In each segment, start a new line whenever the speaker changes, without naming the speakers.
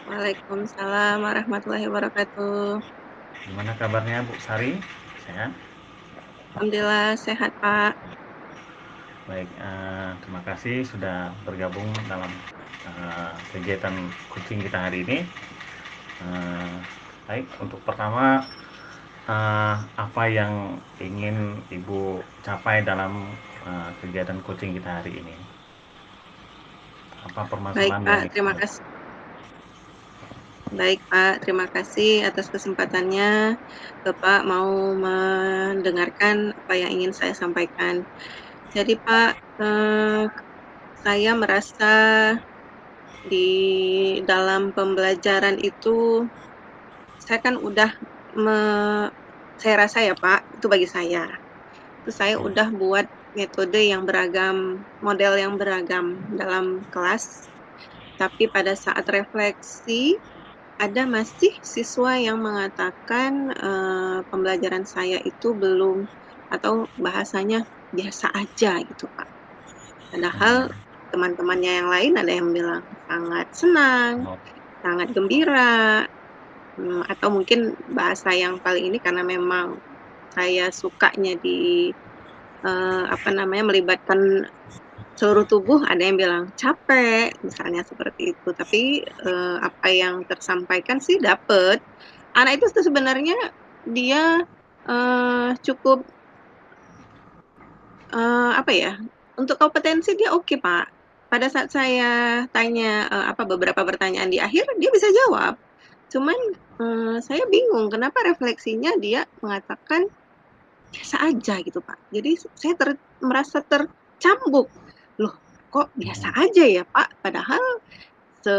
Waalaikumsalam warahmatullahi wabarakatuh.
Gimana kabarnya Bu Sari? Sehat?
Alhamdulillah sehat, Pak.
Baik, terima kasih sudah bergabung dalam kegiatan coaching kita hari ini. Eh, Baik, untuk pertama, apa yang ingin Ibu capai dalam kegiatan coaching kita hari ini? Apa
Baik,
permasalahan yang
Pak, terima kasih. Baik, Pak, terima kasih atas kesempatannya. Bapak mau mendengarkan apa yang ingin saya sampaikan. Jadi, Pak, saya merasa di dalam pembelajaran itu, saya kan udah me saya rasa ya, Pak, itu bagi saya. Itu saya
ya,
udah buat metode yang beragam, model yang beragam dalam kelas, tapi pada saat refleksi, ada masih siswa yang mengatakan, pembelajaran saya itu belum atau bahasanya biasa aja gitu, Pak. Padahal
hmm,
teman-temannya yang lain ada yang bilang sangat senang,
oh,
sangat gembira, atau mungkin bahasa yang paling ini karena memang saya sukanya di, melibatkan seluruh tubuh, ada yang bilang capek, misalnya seperti itu. Tapi, apa yang tersampaikan sih dapet. Anak itu sebenarnya dia, cukup, apa ya, untuk kompetensi dia oke, Pak. Pada saat saya tanya, beberapa pertanyaan di akhir, dia bisa jawab. Cuman, saya bingung kenapa refleksinya dia mengatakan biasa aja gitu, Pak. Jadi saya merasa tercambuk. Loh, kok biasa
hmm,
aja ya, Pak? Padahal se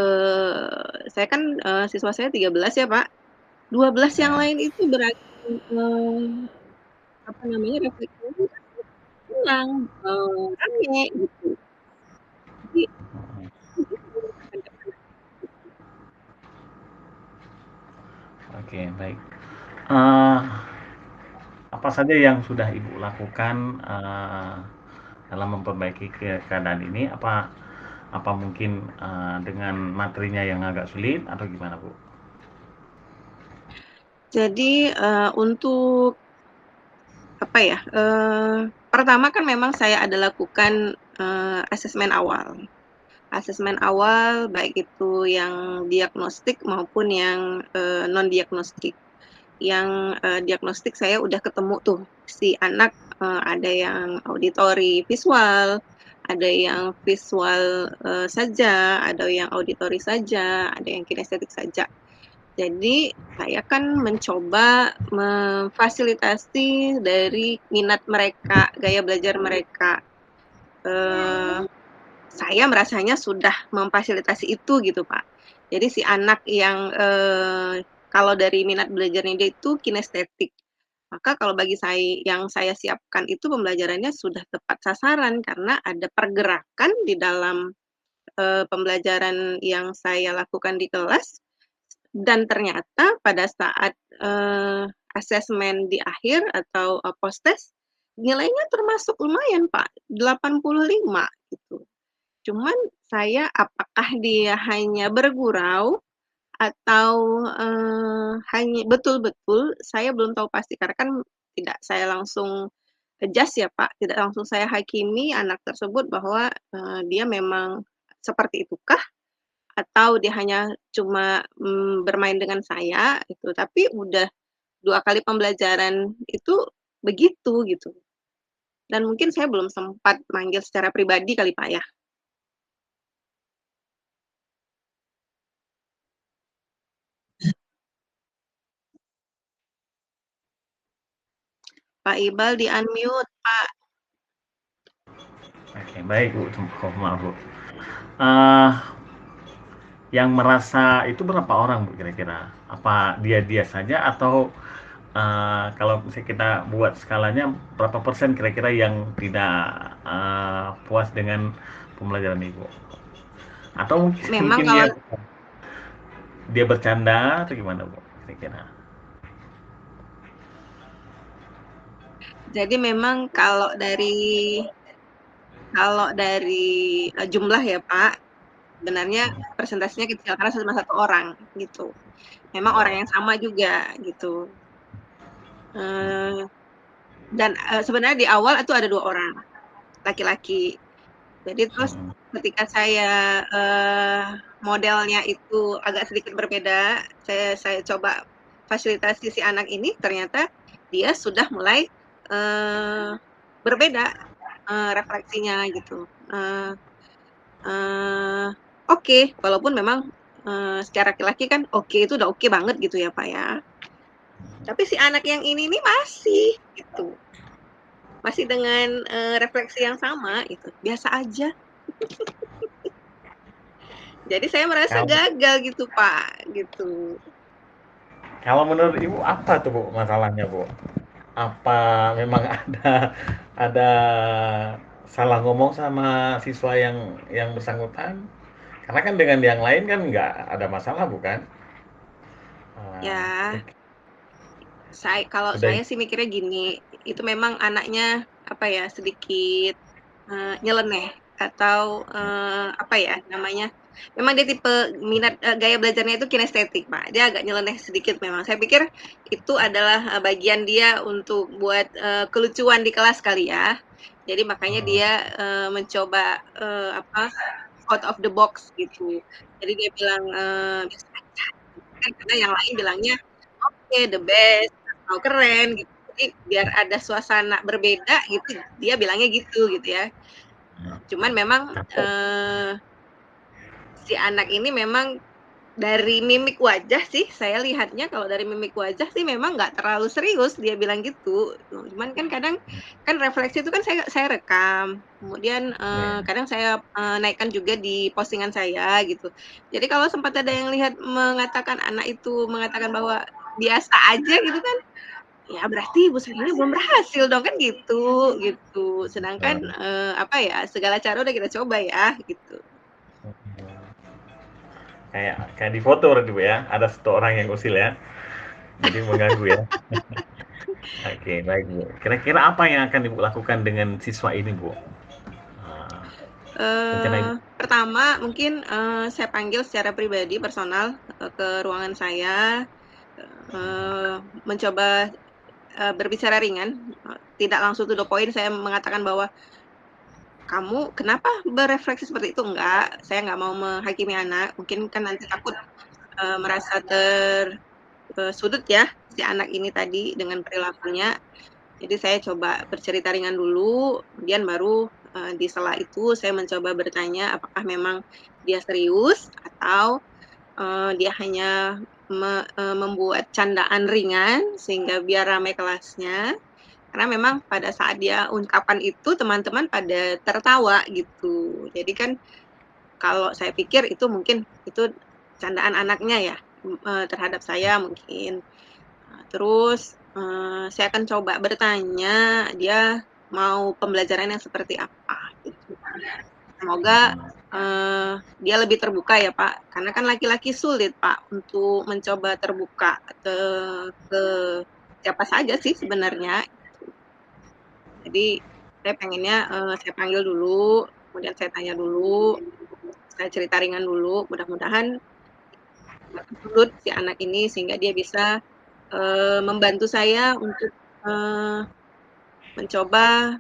saya kan, siswa saya 13 ya, Pak. 12 yang
ya,
lain itu refleksinya kan tenang, rame gitu. Jadi
hmm.
aku bingung terhadap anak itu.
Oke, baik. Eh, apa saja yang sudah Ibu lakukan dalam memperbaiki keadaan ini? Apa mungkin dengan materinya yang agak sulit atau gimana, Bu?
Jadi, untuk apa ya, pertama kan memang saya ada lakukan, asesmen awal. Asesmen awal baik itu yang diagnostik maupun yang, non diagnostik. Yang, diagnostik saya udah ketemu tuh si anak, ada yang auditory visual, ada yang visual, saja, ada yang auditory saja, ada yang kinestetik saja. Jadi saya kan mencoba memfasilitasi dari minat mereka, gaya belajar mereka. Eee, saya merasanya sudah memfasilitasi itu gitu, Pak. Jadi si anak yang, kalau dari minat belajarnya dia itu kinestetik, maka kalau bagi yang saya siapkan itu pembelajarannya sudah tepat sasaran karena ada pergerakan di dalam, pembelajaran yang saya lakukan di kelas dan ternyata pada saat, asesmen di akhir atau, post test, nilainya termasuk lumayan, Pak, 85 gitu. Cuman saya apakah dia hanya bergurau atau, hanya betul-betul saya belum tahu pasti karena kan tidak saya langsung adjust ya, Pak, tidak langsung saya hakimi anak tersebut bahwa, dia memang seperti itukah atau dia hanya cuma, bermain dengan saya gitu, tapi udah 2 kali pembelajaran itu begitu gitu. Dan mungkin saya belum sempat manggil secara pribadi kali, Pak, ya. Pak Iqbal di-unmute, Pak.
Oke, baik, Bu. Maaf, Bu. Eh, yang merasa itu berapa orang, Bu, kira-kira? Apa dia-dia saja atau kalau misalnya kita buat skalanya berapa persen kira-kira yang tidak puas dengan pembelajaran Ibu? Atau mungkin,
Memang
mungkin
kalau
dia bercanda atau gimana, Bu? Kira-kira.
jadi memang kalau dari, jumlah ya, Pak, sebenarnya
Mhm.
persentasinya kecil karena cuma 1 orang gitu. Memang orang
Oh,
yang sama juga gitu, eee, dan, sebenarnya di awal itu ada 2 orang, laki-laki. Jadi terus
mhm.
ketika saya, modelnya itu agak sedikit berbeda, saya coba fasilitasi si anak ini, ternyata dia sudah mulai, eee, berbeda, refleksinya gitu, eee, oke, walaupun memang, secara laki-laki kan oke itu udah oke banget gitu ya, Pak, ya. Tapi si anak yang ini nih masih gitu, masih dengan, refleksi yang sama gitu, biasa aja. Jadi saya merasa
Kalau
gagal gitu, Pak, gitu.
kalau menurut Ibu apa tuh, Bu, masalahnya, Bu? Apa memang ada salah ngomong sama siswa yang bersangkutan? Karena kan dengan yang lain kan nggak ada masalah, bukan?
Ya,
Mungkin
kalau
sudah
saya sih mikirnya gini, itu memang anaknya, apa ya, sedikit, nyeleneh atau, apa ya namanya, memang dia tipe minat gaya belajarnya itu kinestetik, Pak. Dia agak nyeleneh sedikit memang. Saya pikir itu adalah, bagian dia untuk buat, kelucuan di kelas kali ya. Jadi makanya
mhm,
dia, mencoba, apa, out of the box gitu. Jadi dia bilang, "Biasa aja," gitu kan, karena yang lain bilangnya, "Oke, the best," atau "keren," gitu. Jadi biar ada suasana berbeda gitu, dia bilangnya gitu ya. Cuman memang,
tapi
eee, si anak ini memang dari mimik wajah sih, saya lihatnya kalau dari mimik wajah sih memang nggak terlalu serius dia bilang gitu. Cuman kan kadang kan refleksi itu kan saya rekam, kemudian,
ya,
kadang saya, naikkan juga di postingan saya gitu. Jadi kalau sempat ada yang lihat mengatakan anak itu mengatakan bahwa biasa aja gitu kan, ya berarti ibu saya ini belum berhasil dong kan gitu. Sedangkan,
betul.
apa ya, segala cara udah kita coba ya gitu.
Kayak kayak di foto berarti, Bu, ya? Ada satu orang yang usil ya, jadi mengganggu ya? Oke, baik, Bu. Kira-kira apa yang akan Ibu lakukan dengan siswa ini, Bu? Eee, rencana Ibu
Pertama mungkin, saya panggil secara pribadi personal, ke ruangan saya, mencoba, berbicara ringan, tidak langsung to the point saya mengatakan bahwa, "Kamu kenapa berefleksi seperti itu?" Enggak, saya nggak mau menghakimi anak, mungkin kan nanti takut, merasa sudut ya, si anak ini tadi dengan perilakunya. Jadi saya coba bercerita ringan dulu, kemudian baru, di sela itu saya mencoba bertanya apakah memang dia serius atau, dia hanya membuat candaan ringan sehingga biar ramai kelasnya. Karena memang pada saat dia ungkapan itu teman-teman pada tertawa gitu. Jadi kan kalau saya pikir itu mungkin itu candaan anaknya ya, terhadap saya mungkin. Terus, saya akan coba bertanya, dia mau pembelajaran yang seperti apa, gitu. Semoga,
mhm,
dia lebih terbuka ya, Pak, karena kan laki-laki sulit, Pak, untuk mencoba terbuka ke siapa saja sih sebenarnya, gitu. Jadi saya pengennya, saya panggil dulu, kemudian saya tanya dulu, saya cerita ringan dulu, mudah-mudahan nggak kesulut si anak ini sehingga dia bisa, membantu saya untuk, eee, mencoba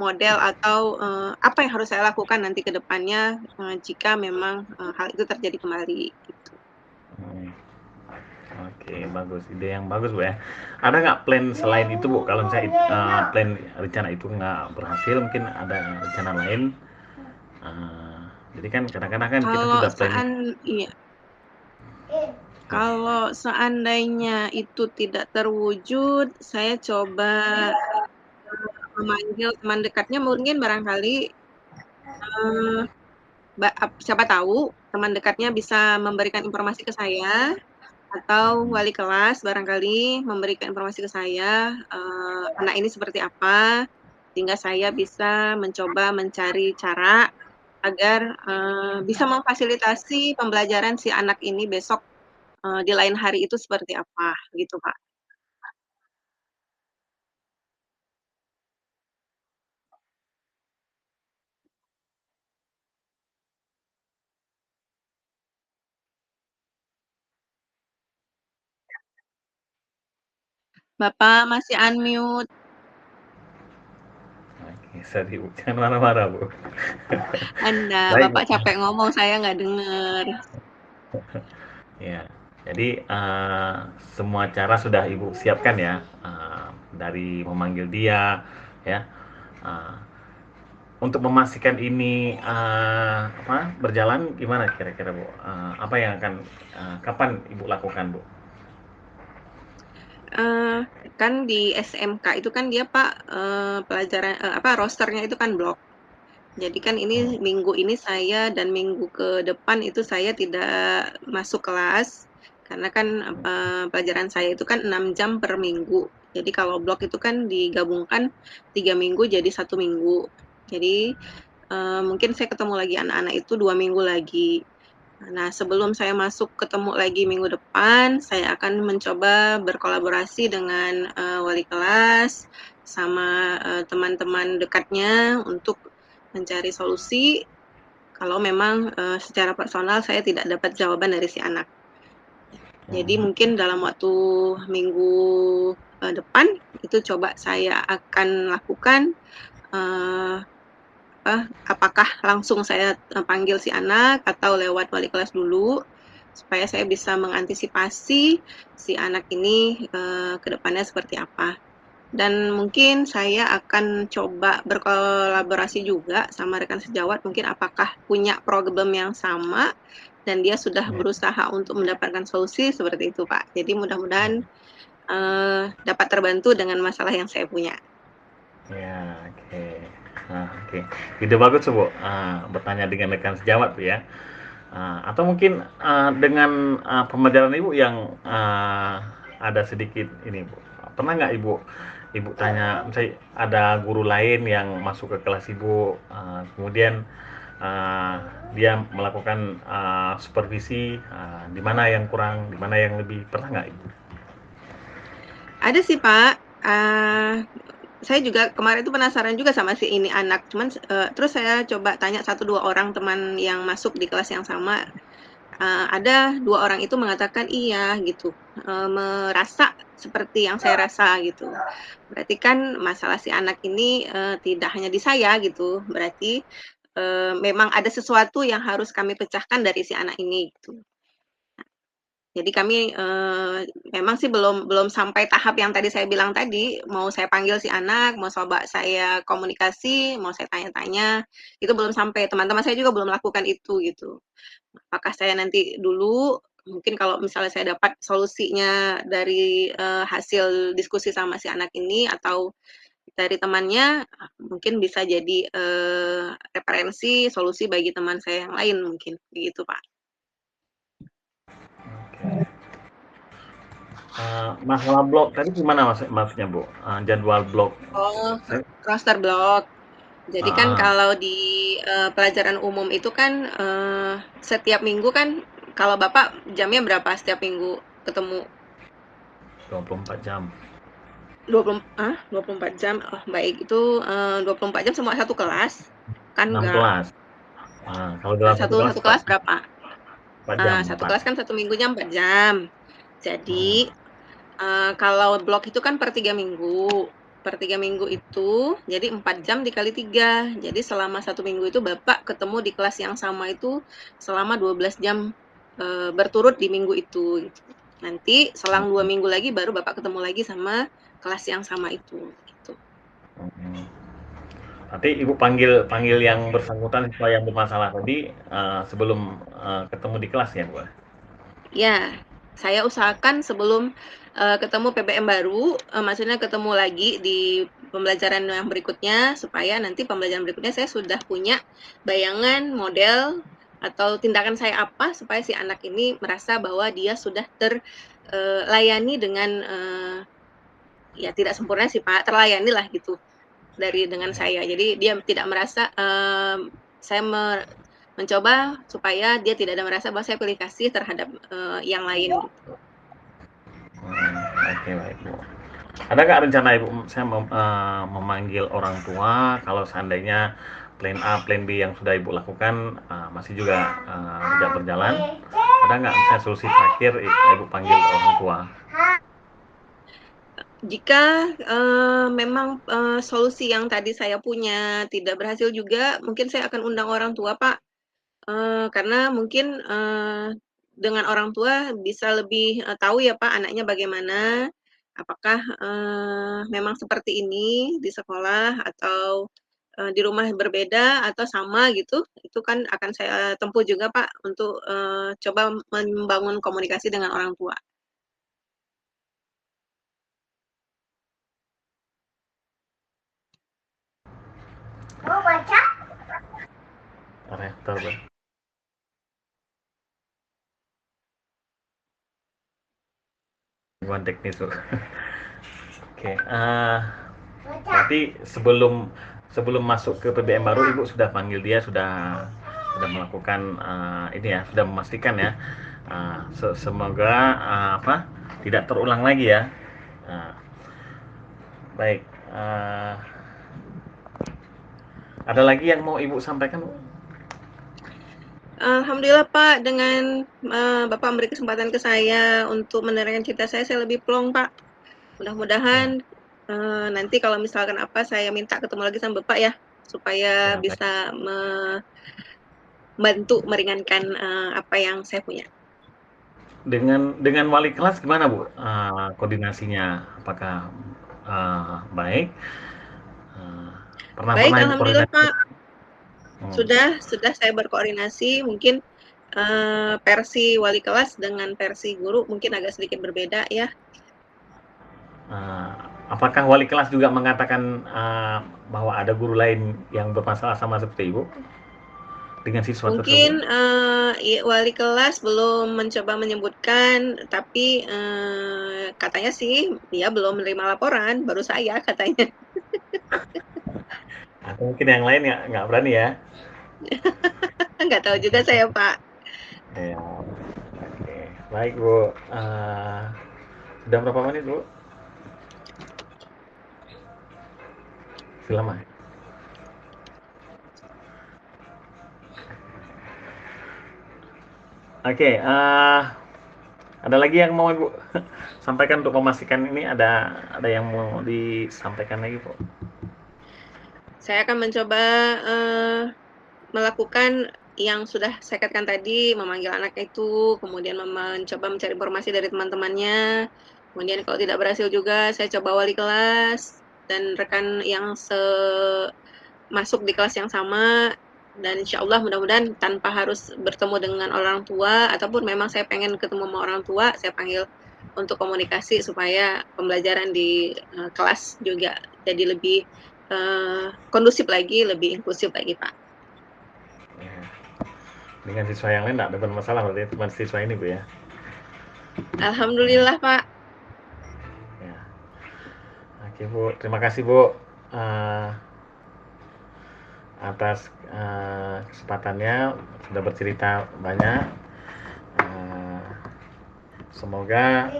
model atau, apa yang harus saya lakukan nanti ke depannya, jika memang, hal itu terjadi kembali, gitu.
mhm. Oke, bagus. Ide yang bagus, Bu, ya. Ada nggak plan selain itu, Bu? Kalau misalnya plan rencana itu nggak berhasil, mungkin ada rencana lain. Eee, jadi kan kadang-kadang kan kita
Kalau
sudah planning.
iya,
Ya.
kalau seandainya itu tidak terwujud, saya coba, memanggil teman dekatnya mungkin barangkali, eee, siapa tahu teman dekatnya bisa memberikan informasi ke saya. Atau
Mhm.
wali kelas barangkali memberikan informasi ke saya, anak ini seperti apa, sehingga saya bisa mencoba mencari cara agar, bisa memfasilitasi pembelajaran si anak ini besok, di lain hari itu seperti apa, gitu, Kak. Bapak masih unmute.
Oke, sorry Bu, jangan marah-marah Bu.
Anda,
Baik Bu.
Bapak capek ngomong, saya nggak dengar.
Ya, jadi semua cara sudah Ibu siapkan ya, dari memanggil dia, ya. Eh, untuk memastikan ini apa berjalan gimana kira-kira Bu? Apa yang akan kapan Ibu lakukan Bu?
Kan di SMK itu kan dia Pak, pelajaran apa, rosternya itu kan blok. Jadi kan
Hmm,
ini minggu ini saya dan minggu ke depan itu saya tidak masuk kelas, karena kan, pelajaran saya itu kan 6 jam per minggu. Jadi kalau blok itu kan digabungkan 3 minggu jadi 1 minggu. Jadi, mungkin saya ketemu lagi anak-anak itu 2 minggu lagi. Nah, sebelum saya masuk ketemu lagi minggu depan, saya akan mencoba berkolaborasi dengan, wali kelas, sama, teman-teman dekatnya untuk mencari solusi kalau memang, secara personal saya tidak dapat jawaban dari si anak. Jadi
hmm,
mungkin dalam waktu minggu, depan, itu coba saya akan lakukan, eee apakah langsung saya, panggil si anak atau lewat wali kelas dulu, supaya saya bisa mengantisipasi si anak ini, ke depannya seperti apa. Dan mungkin saya akan coba berkolaborasi juga sama rekan sejawat, mungkin apakah punya problem yang sama dan dia sudah
ya,
berusaha untuk mendapatkan solusi, seperti itu, Pak. Jadi
ya,
mudah-mudahan, dapat terbantu dengan masalah yang saya punya.
ya, oke. Nah, oke. Ide bagus tuh, Bu. Bertanya dengan rekan sejawat tuh ya. Atau mungkin dengan pembelajaran Ibu yang ada sedikit ini, Bu. Pernah nggak Ibu tanya, misalnya ada guru lain yang masuk ke kelas Ibu, kemudian dia melakukan supervisi, di mana yang kurang, di mana yang lebih, pernah nggak Ibu?
Ada sih, Pak, saya juga kemarin tuh penasaran juga sama si ini anak, cuman, terus saya coba tanya 1, 2 orang teman yang masuk di kelas yang sama, ada 2 orang itu mengatakan iya gitu, merasa seperti yang saya rasa gitu. Berarti kan masalah si anak ini, tidak hanya di saya gitu, berarti, memang ada sesuatu yang harus kami pecahkan dari si anak ini gitu. Jadi kami, memang sih belum belum sampai tahap yang tadi saya bilang tadi, mau saya panggil si anak, mau coba saya komunikasi, mau saya tanya-tanya, itu belum sampai, teman-teman saya juga belum melakukan itu, gitu. Apakah saya nanti dulu, mungkin kalau misalnya saya dapat solusinya dari, hasil diskusi sama si anak ini atau dari temannya, mungkin bisa jadi, referensi, solusi bagi teman saya yang lain mungkin, begitu, Pak.
Oke. Masalah blog tadi gimana maksudnya Bu? Jadwal blog?
Oh,
Saya,
roster block. Jadi kan
ah,
kalau di, pelajaran umum itu kan, setiap minggu kan kalau Bapak jamnya berapa setiap minggu ketemu?
24 jam.
24 jam? Oh, baik. Itu, 24 jam semua satu kelas? Kan
6
enggak.
kelas. Kalau dalam satu
Satu
kelas
satu
4,
kelas berapa?
4 jam,
Satu
4.
kelas kan satu minggunya 4 jam.
Hmm,
Jadi, kalau blok itu kan per 3 minggu. Per 3 minggu itu, jadi 4 jam dikali 3. Jadi selama 1 minggu itu Bapak ketemu di kelas yang sama itu selama 12 jam, berturut di minggu itu, gitu. Nanti selang 2 minggu lagi baru Bapak ketemu lagi sama kelas yang sama itu, gitu.
hmm. Nanti Ibu panggil panggil yang bersangkutan siswa yang bermasalah tadi, sebelum, ketemu di kelas ya, Bu?
Ya, saya usahakan sebelum, ketemu PBM baru, maksudnya ketemu lagi di pembelajaran yang berikutnya, supaya nanti pembelajaran berikutnya saya sudah punya bayangan, model, atau tindakan saya apa, supaya si anak ini merasa bahwa dia sudah terlayani dengan, ya tidak sempurna sih Pak, terlayani lah gitu, dengan saya. Jadi dia tidak merasa, saya mencoba supaya dia tidak ada merasa bahwa saya pilih kasih terhadap, yang lain gitu.
Oke, baik, Bu. Ada nggak rencana Ibu, saya memanggil orang tua kalau seandainya plan A, plan B yang sudah Ibu lakukan, masih juga, tidak berjalan, ada nggak misalnya solusi terakhir Ibu panggil orang tua?
Jika, memang, solusi yang tadi saya punya tidak berhasil juga, mungkin saya akan undang orang tua, Pak. Karena mungkin, dengan orang tua bisa lebih, tahu ya, Pak, anaknya bagaimana, apakah, memang seperti ini di sekolah atau, di rumah berbeda atau sama gitu, itu kan akan saya tempuh juga, Pak, untuk, coba membangun komunikasi dengan orang tua.
Mau baca?
Rektor, Bu. Gangguan teknis, Bu. Oke, berarti sebelum masuk ke PBM baru, Ibu sudah panggil dia, sudah melakukan ini ya, sudah memastikan ya. Semoga tidak terulang lagi ya. Baik. Ada lagi yang mau Ibu sampaikan, Bu?
Alhamdulillah Pak, dengan, Bapak memberi kesempatan ke saya untuk menerangkan cerita saya lebih plong Pak. Mudah-mudahan, nanti kalau misalkan apa, saya minta ketemu lagi sama Bapak ya, supaya
Ya, baik.
bisa membantu meringankan, apa yang saya punya.
Dengan wali kelas gimana, Bu? Koordinasinya apakah baik?
Baik,
Pernah Ibu
alhamdulillah
koordinasi?
Pak. Sudah saya berkoordinasi, mungkin, versi wali kelas dengan versi guru mungkin agak sedikit berbeda ya.
Apakah wali kelas juga mengatakan bahwa ada guru lain yang bermasalah sama seperti Ibu dengan siswa tersebut?
Mungkin, wali kelas belum mencoba menyebutkan, tapi, katanya sih dia belum menerima laporan, baru saya katanya.
Atau mungkin yang lain ya nggak berani ya?
Nggak tahu juga saya, Pak.
Ya, oke. Baik, Bu. Sudah berapa menit, Bu? Lama. Oke, ada lagi yang mau Ibu sampaikan untuk memastikan ini, ada yang mau disampaikan lagi, Bu?
Saya akan mencoba, melakukan yang sudah saya katakan tadi, memanggil anak itu, kemudian mencoba mencari informasi dari teman-temannya, kemudian kalau tidak berhasil juga saya coba wali kelas dan rekan yang masuk di kelas yang sama, dan insya Allah mudah-mudahan tanpa harus bertemu dengan orang tua, ataupun memang saya pengen ketemu sama orang tua, saya panggil untuk komunikasi supaya pembelajaran di, kelas juga jadi lebih, kondusif lagi, lebih inklusif lagi, Pak.
Ya. Dengan siswa yang lain nggak ada masalah, berarti cuma siswa ini, Bu ya?
Alhamdulillah, Pak.
Ya. Oke, Bu. Terima kasih, Bu. Uh, atas kesempatannya sudah bercerita banyak. Semoga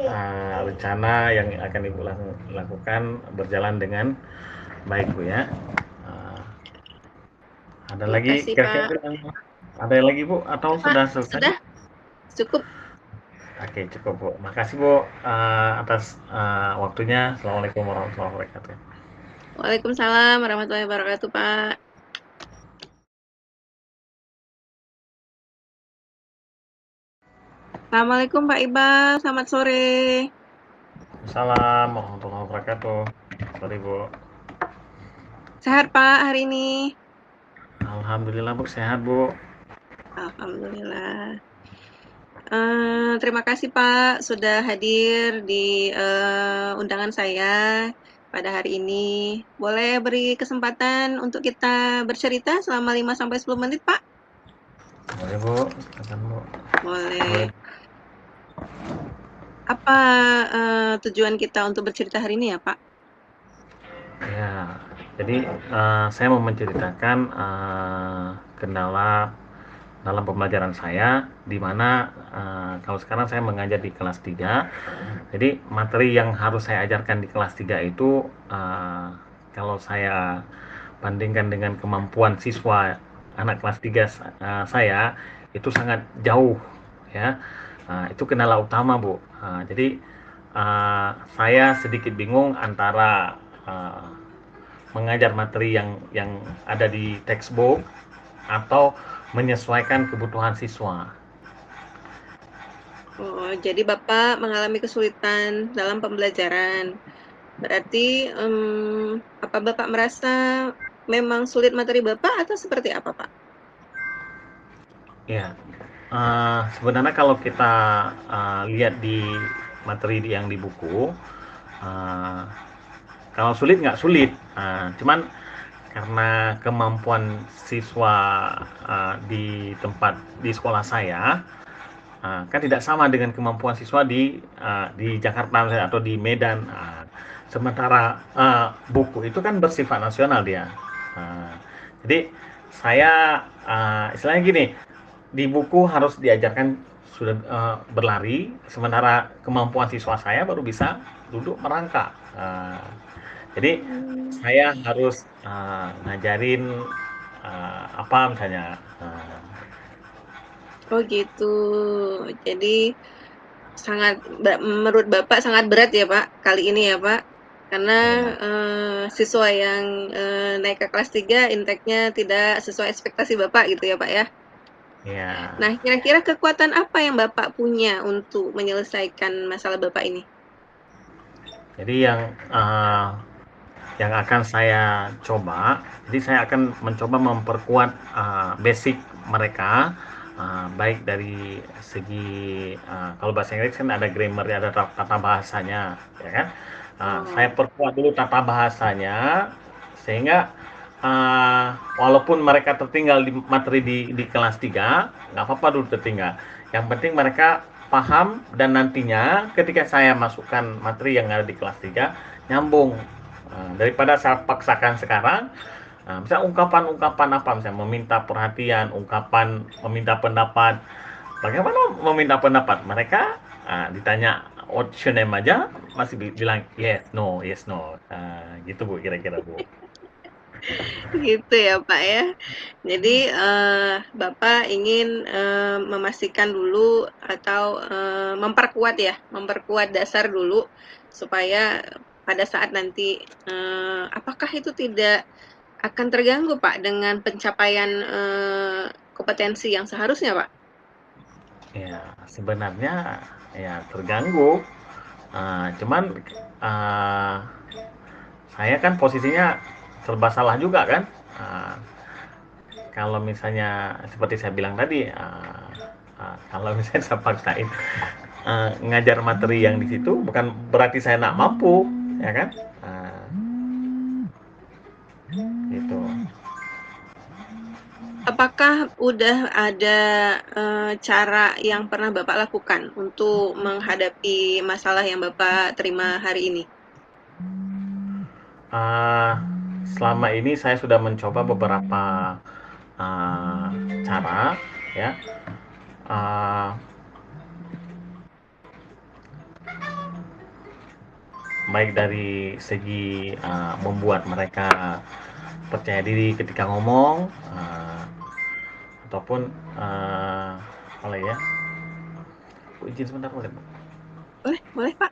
rencana yang akan Ibu lakukan berjalan dengan baik, Bu ya. Ada
Terima
lagi
kasih, Pak.
kira-kira ada lagi, Bu, atau
Ya, Pak,
sudah selesai?
sudah cukup.
Oke, cukup, Bu. Makasih, Bu, atas waktunya. Assalamualaikum warahmatullahi wabarakatuh.
Waalaikumsalam warahmatullahi wabarakatuh, Pak. Assalamualaikum Pak Iqbal, selamat sore.
Assalamualaikum warahmatullahi wabarakatuh. Sorry, Bu.
Sehat Pak hari ini?
Alhamdulillah, Bu, sehat, Bu.
Alhamdulillah. Terima kasih Pak sudah hadir di undangan saya pada hari ini. Boleh beri kesempatan untuk kita bercerita selama 5-10 menit, Pak?
Boleh, Bu. Silakan, Bu.
Boleh. Apa tujuan kita untuk bercerita hari ini ya, Pak?
Ya, jadi saya mau menceritakan kendala dalam pembelajaran saya, di mana kalau sekarang saya mengajar di kelas 3. Jadi materi yang harus saya ajarkan di kelas 3 itu kalau saya bandingkan dengan kemampuan siswa anak kelas 3 saya itu sangat jauh ya. Itu kendala utama, Bu. Jadi saya sedikit bingung antara mengajar materi yang ada di textbook atau menyesuaikan kebutuhan siswa.
Oh, jadi Bapak mengalami kesulitan dalam pembelajaran. Berarti, apa Bapak merasa memang sulit materi Bapak atau seperti apa, Pak?
Ya, sebenarnya kalau kita lihat di materi yang di buku, kalau sulit nggak sulit, cuman karena kemampuan siswa di sekolah saya kan tidak sama dengan kemampuan siswa di Jakarta misalnya, atau di Medan. Sementara buku itu kan bersifat nasional dia. Jadi saya istilahnya gini, di buku harus diajarkan sudah berlari, sementara kemampuan siswa saya baru bisa duduk merangkak. Jadi saya harus ngajarin apa misalnya.
Oh gitu. Jadi menurut Bapak sangat berat ya Pak, kali ini ya Pak? Karena siswa yang naik ke kelas 3 intake-nya tidak sesuai ekspektasi Bapak gitu ya Pak ya?
Ya.
Nah, kira-kira kekuatan apa yang Bapak punya untuk menyelesaikan masalah Bapak ini?
Jadi yang akan saya coba, jadi saya akan mencoba memperkuat basic mereka, baik dari segi kalau bahasa Inggris kan ada grammar, ada tata bahasanya, ya kan? Saya perkuat dulu tata bahasanya, sehingga walaupun mereka tertinggal di materi di kelas 3, nggak apa-apa dulu tertinggal. Yang penting mereka paham, dan nantinya ketika saya masukkan materi yang ada di kelas 3 nyambung. Daripada saya paksakan sekarang, misalnya ungkapan-ungkapan apa, misalnya meminta perhatian, ungkapan meminta pendapat. Bagaimana meminta pendapat? Mereka ditanya what's your name aja masih bilang yes no. Gitu Bu, kira-kira Bu.
Gitu ya Pak ya. Jadi Bapak ingin memastikan dulu atau memperkuat dasar dulu supaya pada saat nanti apakah itu tidak akan terganggu Pak dengan pencapaian kompetensi yang seharusnya Pak?
Ya, sebenarnya ya terganggu. Cuman saya kan posisinya serba salah juga kan. Kalau misalnya seperti saya bilang tadi, kalau misalnya saya paksain ngajar materi yang di situ, bukan berarti saya nggak mampu, ya kan? Gitu.
Apakah udah ada cara yang pernah Bapak lakukan untuk menghadapi masalah yang Bapak terima hari ini?
Selama ini saya sudah mencoba beberapa cara, ya. Baik dari segi membuat mereka percaya diri ketika ngomong, ataupun apa lagi ya? Bu, izin sebentar boleh Bu?
Boleh Pak,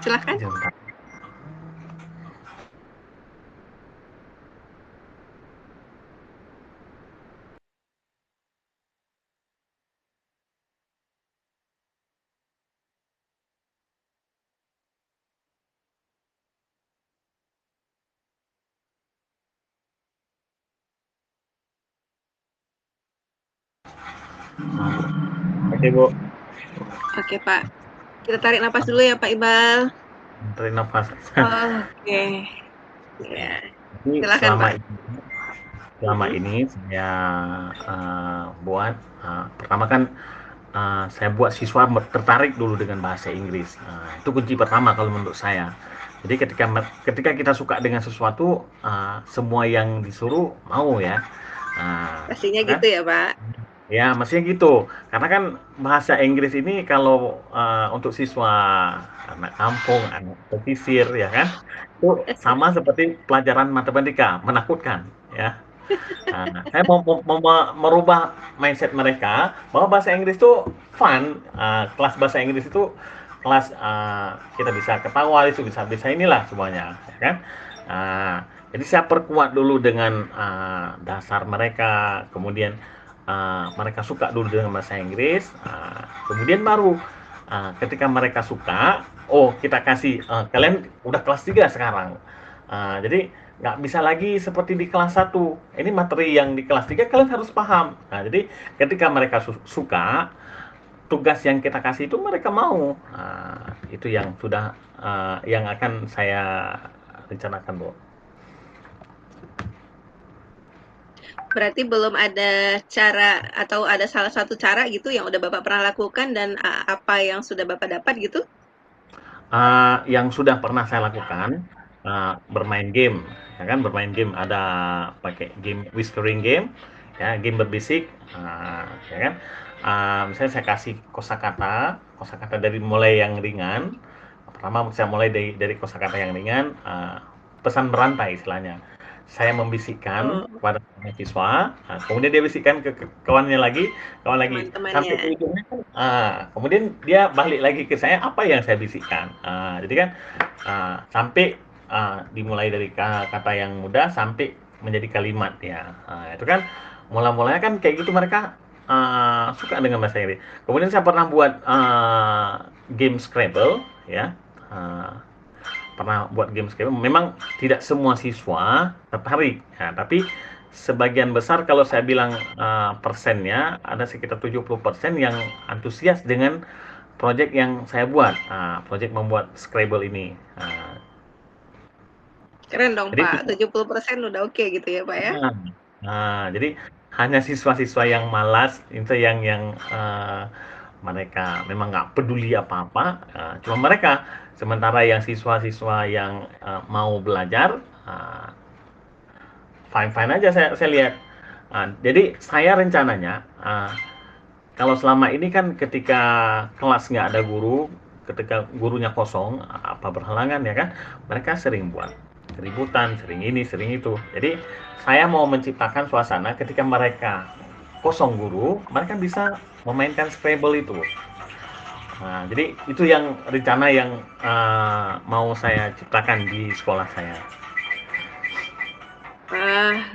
silakan.
Izin sebentar. Oke Bu.
Oke Pak, kita tarik napas dulu ya Pak Ibal.
Tarik nafas.
Oke. Ya.
Jadi
Silakan Pak.
selama ini saya buat pertama kan saya buat siswa tertarik dulu dengan bahasa Inggris. Itu kunci pertama kalau menurut saya. Jadi ketika kita suka dengan sesuatu, semua yang disuruh mau ya.
Pastinya
Kan?
gitu ya Pak.
Ya, mestinya gitu. Karena kan bahasa Inggris ini kalau untuk siswa anak kampung, anak pesisir, ya kan, itu sama seperti pelajaran matematika, menakutkan, ya. Saya mau merubah mindset mereka bahwa bahasa Inggris itu fun, kelas bahasa Inggris itu kelas kita bisa ketawa, itu bisa inilah semuanya, ya kan? Jadi saya perkuat dulu dengan dasar mereka, kemudian mereka suka dulu dengan bahasa Inggris, kemudian baru ketika mereka suka, oh kita kasih kalian udah kelas 3 sekarang. Jadi nggak bisa lagi seperti di kelas 1. Ini materi yang di kelas 3 kalian harus paham. Nah, jadi ketika mereka suka, tugas yang kita kasih itu mereka mau. Itu yang sudah yang akan saya rencanakan, Bu.
Berarti belum ada cara atau ada salah satu cara gitu yang udah Bapak pernah lakukan dan apa yang sudah Bapak dapat gitu?
Yang sudah pernah saya lakukan bermain game, ya kan? Bermain game ada pakai game whispering game, ya, game berbisik, ya kan? Misalnya saya kasih kosakata dari mulai yang ringan. Pertama saya mulai dari kosakata yang ringan, pesan berantai istilahnya. Saya membisikkan kepada mahasiswa, kemudian dia bisikkan ke kawannya lagi, sampai ke ujungnya kan, kemudian dia balik lagi ke saya apa yang saya bisikkan. Jadi kan sampai dimulai dari kata yang mudah sampai menjadi kalimat ya. Itu kan mulanya kan kayak gitu mereka suka dengan bahasa Inggris. Kemudian saya pernah buat game Scrabble ya. Pernah buat game Scrabble. Memang tidak semua siswa tertarik, ya, tapi sebagian besar kalau saya bilang persennya ada sekitar 70% yang antusias dengan proyek yang saya buat, proyek membuat Scrabble ini.
Keren dong
Jadi
Pak, 70% udah oke gitu ya Pak ya?
Jadi hanya siswa-siswa yang malas itu yang mereka memang nggak peduli apa-apa, cuma mereka. Sementara yang siswa-siswa yang mau belajar, fine-fine aja saya lihat. Jadi saya rencananya, kalau selama ini kan ketika kelas nggak ada guru, ketika gurunya kosong, apa berhalangan ya kan, mereka sering buat keributan, sering ini, sering itu. Jadi saya mau menciptakan suasana ketika mereka kosong guru, mereka bisa memainkan Scrabble itu. Jadi itu yang rencana yang mau saya ciptakan di sekolah saya.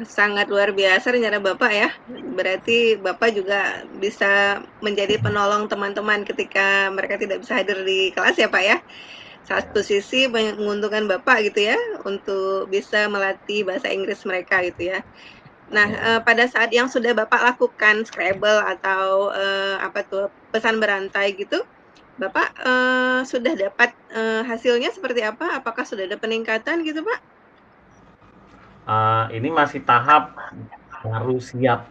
Sangat luar biasa rencana Bapak ya. Berarti Bapak juga bisa menjadi penolong teman-teman ketika mereka tidak bisa hadir di kelas ya Pak ya. Satu sisi menguntungkan Bapak gitu ya, untuk bisa melatih bahasa Inggris mereka gitu ya. Nah, pada saat yang sudah Bapak lakukan Scrabble atau, pesan berantai gitu, Bapak, sudah dapat, hasilnya seperti apa? Apakah sudah ada peningkatan gitu, Pak?
Ini masih tahap baru siap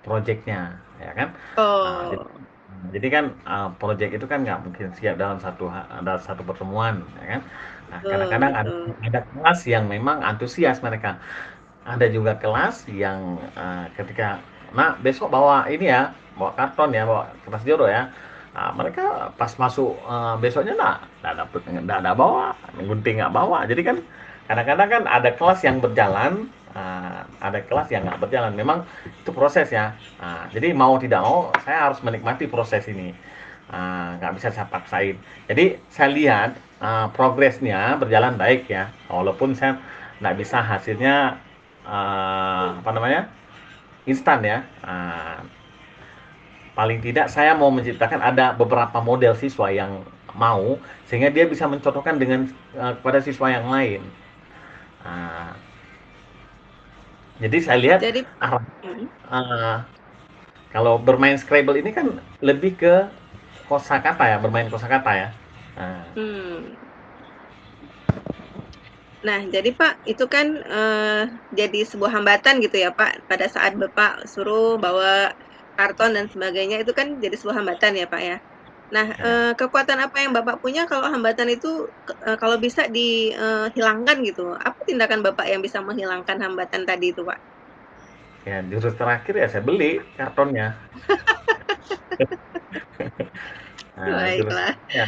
proyeknya, ya kan?
Oh.
Jadi kan proyek itu kan nggak mungkin siap dalam satu pertemuan, ya kan? Kadang-kadang ada kelas yang memang antusias mereka. Ada juga kelas yang ketika, besok bawa ini ya, bawa karton ya, bawa kertas jodoh ya. Mereka pas masuk besoknya nggak ada bawa, gunting nggak bawa. Jadi kan kadang-kadang kan ada kelas yang berjalan, ada kelas yang nggak berjalan. Memang itu proses ya. Jadi mau tidak mau saya harus menikmati proses ini. Nggak bisa saya paksain. Jadi saya lihat progresnya berjalan baik ya. Walaupun saya nggak bisa hasilnya instan ya. Paling tidak saya mau menciptakan ada beberapa model siswa yang mau sehingga dia bisa mencontohkan dengan kepada siswa yang lain. Jadi saya lihat kalau bermain Scrabble ini kan lebih ke kosakata ya, bermain kosakata ya.
Nah, jadi Pak, itu kan jadi sebuah hambatan gitu ya Pak, pada saat Bapak suruh bawa karton dan sebagainya, itu kan jadi sebuah hambatan ya Pak ya. Nah, kekuatan apa yang Bapak punya kalau hambatan itu kalau bisa dihilangkan gitu? Apa tindakan Bapak yang bisa menghilangkan hambatan tadi itu Pak?
Ya, jurus terakhir ya saya beli kartonnya.
Baiklah.
Ya.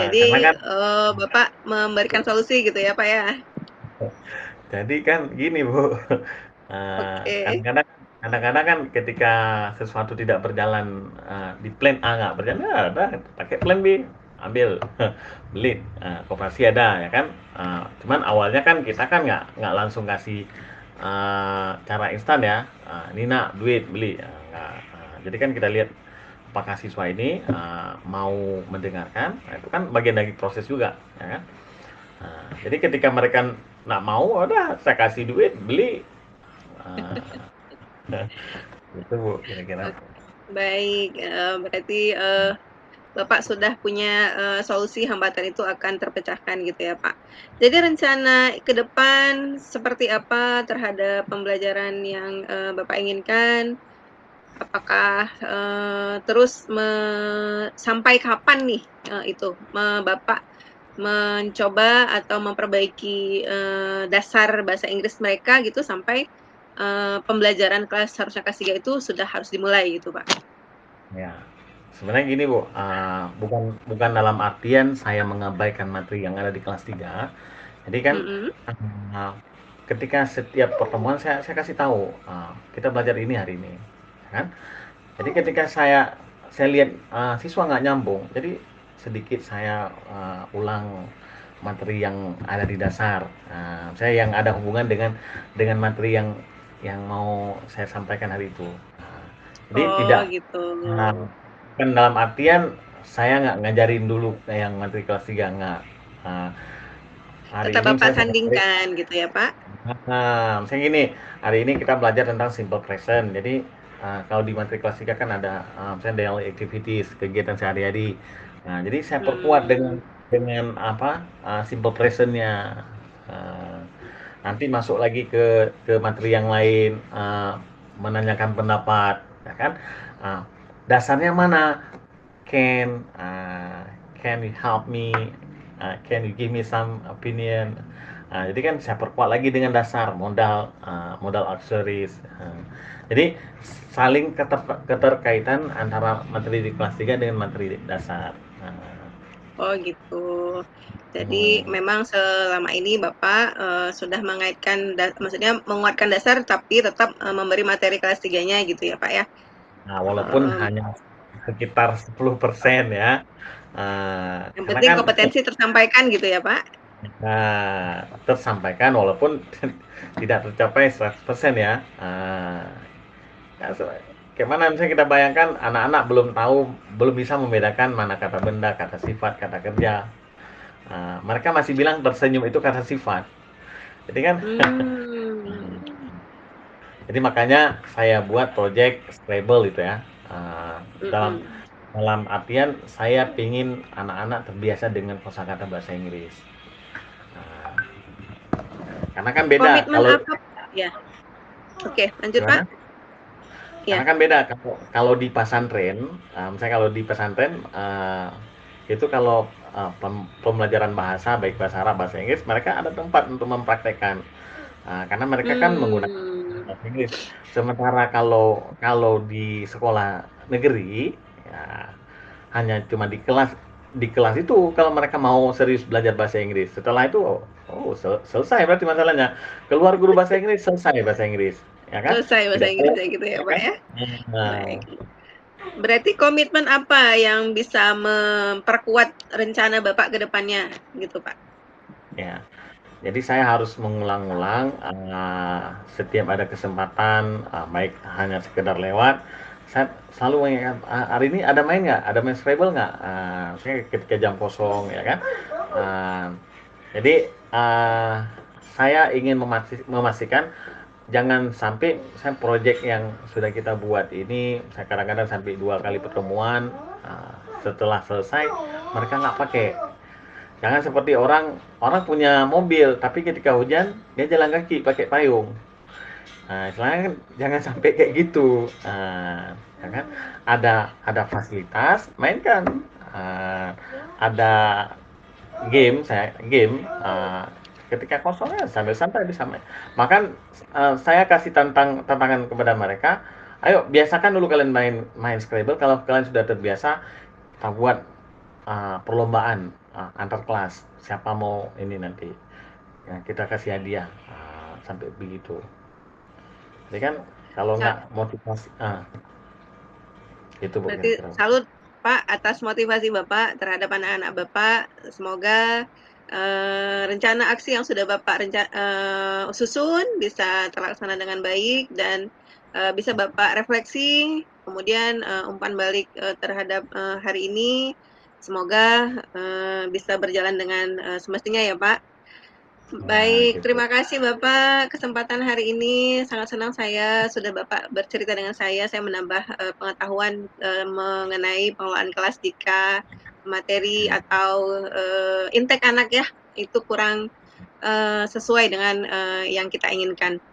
Jadi kan, Bapak memberikan solusi gitu ya Pak ya?
Jadi kan gini Bu, kadang-kadang kadang-kadang kan ketika sesuatu tidak berjalan, di plan A nggak berjalan, ya udah pakai plan B, ambil beli, koperasi ada ya kan. Cuman awalnya kan kita kan nggak langsung kasih, cara instan ya, "Ini Nak, duit beli," nggak, jadi kan kita lihat apakah siswa ini, mau mendengarkan, nah itu kan bagian dari proses juga ya kan. Jadi ketika mereka nggak mau, udah saya kasih duit beli, itu Bu kira-kira.
Oke, baik, berarti, Bapak sudah punya, solusi hambatan itu akan terpecahkan gitu ya, Pak. Jadi rencana ke depan seperti apa terhadap pembelajaran yang, Bapak inginkan? Apakah, terus sampai kapan nih, itu, Bapak mencoba atau memperbaiki, dasar bahasa Inggris mereka gitu sampai, pembelajaran kelas harusnya kelas 3 itu sudah harus dimulai gitu, Pak?
Ya, sebenarnya gini Bu, bukan bukan dalam artian saya mengabaikan materi yang ada di kelas 3. Jadi kan,
Mhm.
eee, ketika setiap pertemuan saya kasih tahu, kita belajar ini hari ini, ya kan. Jadi ketika saya lihat, siswa nggak nyambung, jadi sedikit saya, ulang materi yang ada di dasar, misalnya yang ada hubungan dengan materi yang mau saya sampaikan hari itu. Jadi
Oh
tidak,
gitu.
bukan dalam artian saya nggak ngajarin dulu kayak yang materi kelas 3 nggak. Eee, Hari
Tetap
ini
Bapak
misalnya saya materi,
sandingkan gitu ya, Pak?
misalnya gini, hari ini kita belajar tentang simple present. Jadi, kalau di materi kelas 3 kan ada, misalnya daily activities, kegiatan sehari-hari. Nah, jadi saya perkuat
Mmm.
dengan apa, simple present-nya. Eee, Nanti masuk lagi ke materi yang lain, menanyakan pendapat, ya kan. Eee, Dasarnya mana? Can, can you help me? Can you give me some opinion? Jadi kan saya perkuat lagi dengan dasar modal, modal aksesoris. Jadi saling keterkaitan antara materi di kelas 3 dengan materi dasar.
Oh gitu. Jadi
Hmm.
memang selama ini Bapak, sudah mengaitkan maksudnya menguatkan dasar tapi tetap, memberi materi kelas 3-nya gitu ya, Pak, ya?
Nah, walaupun
Mmm,
hanya sekitar 10% ya.
yang
Karena
penting
kan
kompetensi tersampaikan gitu ya, Pak?
tersampaikan walaupun tidak tercapai 100% ya. Ya, kayak mana misalnya kita bayangkan anak-anak belum tahu, belum bisa membedakan mana kata benda, kata sifat, kata kerja. Mereka masih bilang tersenyum itu kata sifat. Jadi kan,
Mmm,
jadi makanya saya buat project Scrabble itu ya. Dalam
mhm.
dalam artian saya pingin anak-anak terbiasa dengan kosakata bahasa Inggris. Nah, karena kan beda
Komitmen
kalau
apa ya, oke lanjut, Pak.
gimana? Karena
Ya.
kan beda kalau kalau di pesantren, misalnya kalau di pesantren, itu kalau, pembelajaran bahasa, baik bahasa Arab, bahasa Inggris, mereka ada tempat untuk mempraktekkan, karena mereka kan menggunakan
Mmm,
bahasa Inggris. Sementara kalau kalau di sekolah negeri, ya hanya cuma di kelas itu kalau mereka mau serius belajar bahasa Inggris. Setelah itu, oh selesai berarti masalahnya. Keluar guru bahasa Inggris, selesai bahasa Inggris, ya kan?
selesai bahasa
Tidak boleh,
Inggrisnya gitu ya,
ya
Pak,
kan?
ya?
Nah.
Baik. Berarti komitmen apa yang bisa memperkuat rencana Bapak ke depannya gitu, Pak?
Ya, jadi saya harus mengulang-ulang, setiap ada kesempatan, baik hanya sekedar lewat, saya selalu mengingat, "Hari ini ada main nggak? Ada main Scrabble nggak?" Misalnya ketika jam kosong ya kan. Eee, jadi, saya ingin memastikan jangan sampai saya project yang sudah kita buat ini, saya kadang-kadang sampai 2 kali pertemuan, setelah selesai mereka nggak pakai. Jangan seperti orang orang punya mobil, tapi ketika hujan dia jalan kaki pakai payung. Istilahnya kan jangan sampai kayak gitu. Ya kan? Ada fasilitas, mainkan. Ada game, ketika kosong ya santai-santai bisa main. Bahkan saya kasih tantangan kepada mereka, ayo biasakan dulu kalian main main Scrabble. Kalau kalian sudah terbiasa, kita buat perlombaan antar kelas, siapa mau ini nanti ya kita kasih hadiah, sampai begitu. Jadi kan Kalau
Sa
nggak motivasi itu Bu
berarti
kira-kira.
salut Pak atas motivasi Bapak terhadap anak-anak Bapak. Semoga rencana aksi yang sudah Bapak susun bisa terlaksana dengan baik dan bisa Bapak refleksi, kemudian umpan balik terhadap hari ini. Semoga bisa berjalan dengan semestinya ya Pak. Baik,
Gitu.
terima kasih Bapak kesempatan hari ini. Sangat senang saya sudah Bapak bercerita dengan saya menambah pengetahuan mengenai pengelolaan kelas jika materi atau intake anak ya itu kurang sesuai dengan yang kita inginkan.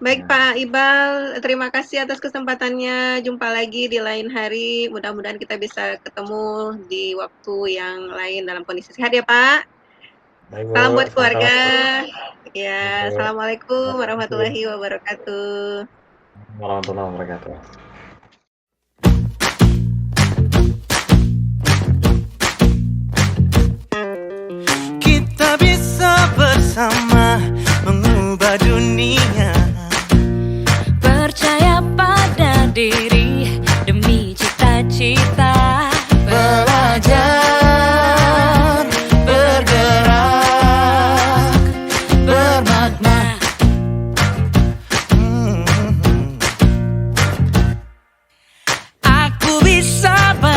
Baik Pak Iqbal, terima kasih atas kesempatannya. Jumpa lagi di lain hari. Mudah-mudahan kita bisa ketemu di waktu yang lain dalam kondisi sehat ya Pak.
Baik Bu,
Salam buat keluarga.
sama-sama.
Ya,
Bu.
assalamualaikum warahmatullahi wabarakatuh.
Warahmatullahi wabarakatuh.
Kita bisa bersama